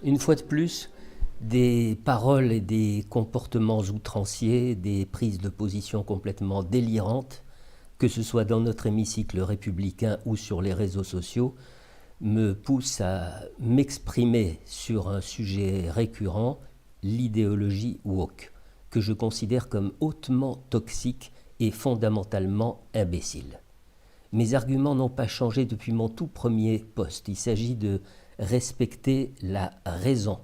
Une fois de plus, des paroles et des comportements outranciers, des prises de position complètement délirantes, que ce soit dans notre hémicycle républicain ou sur les réseaux sociaux, me poussent à m'exprimer sur un sujet récurrent, l'idéologie woke, que je considère comme hautement toxique et fondamentalement imbécile. Mes arguments n'ont pas changé depuis mon tout premier post. Il s'agit de respecter la raison,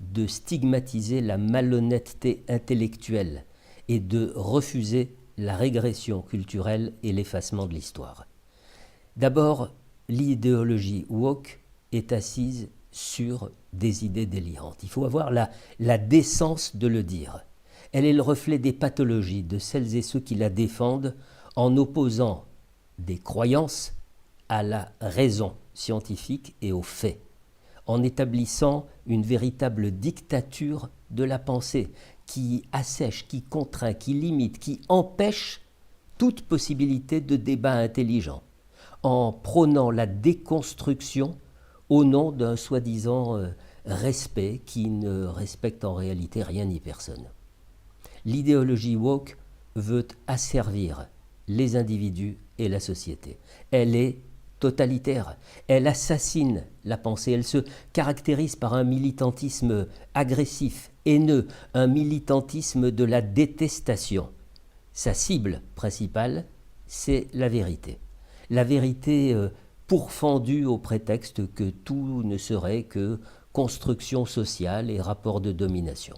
de stigmatiser la malhonnêteté intellectuelle et de refuser la régression culturelle et l'effacement de l'histoire. D'abord, l'idéologie woke est assise sur des idées délirantes. Il faut avoir la décence de le dire. Elle est le reflet des pathologies de celles et ceux qui la défendent en opposant des croyances à la raison scientifique et aux faits, en établissant une véritable dictature de la pensée qui assèche, qui contraint, qui limite, qui empêche toute possibilité de débat intelligent, en prônant la déconstruction au nom d'un soi-disant respect qui ne respecte en réalité rien ni personne. L'idéologie woke veut asservir les individus et la société. Elle est totalitaire, elle assassine la pensée, elle se caractérise par un militantisme agressif, haineux, un militantisme de la détestation. Sa cible principale, c'est la vérité. La vérité pourfendue au prétexte que tout ne serait que construction sociale et rapport de domination.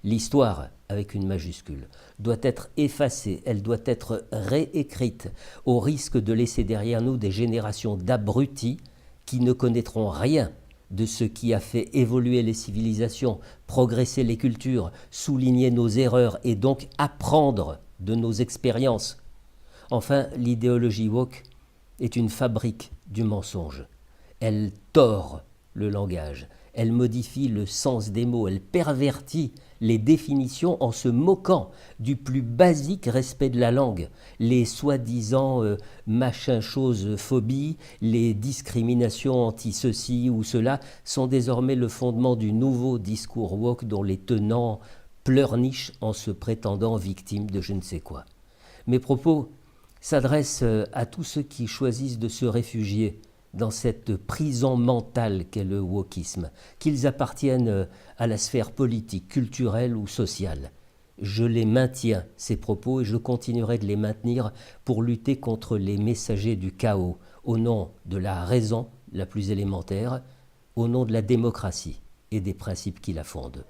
L'histoire, avec une majuscule, doit être effacée, elle doit être réécrite, au risque de laisser derrière nous des générations d'abrutis qui ne connaîtront rien de ce qui a fait évoluer les civilisations, progresser les cultures, souligner nos erreurs et donc apprendre de nos expériences. Enfin, l'idéologie woke est une fabrique du mensonge. Elle tord le langage, elle modifie le sens des mots, elle pervertit les définitions en se moquant du plus basique respect de la langue. Les soi-disant machin-chose phobies, les discriminations anti-ceci ou cela sont désormais le fondement du nouveau discours woke dont les tenants pleurnichent en se prétendant victimes de je ne sais quoi. Mes propos s'adressent à tous ceux qui choisissent de se réfugier dans cette prison mentale qu'est le wokisme, qu'ils appartiennent à la sphère politique, culturelle ou sociale. Je les maintiens, ces propos, et je continuerai de les maintenir pour lutter contre les messagers du chaos, au nom de la raison la plus élémentaire, au nom de la démocratie et des principes qui la fondent.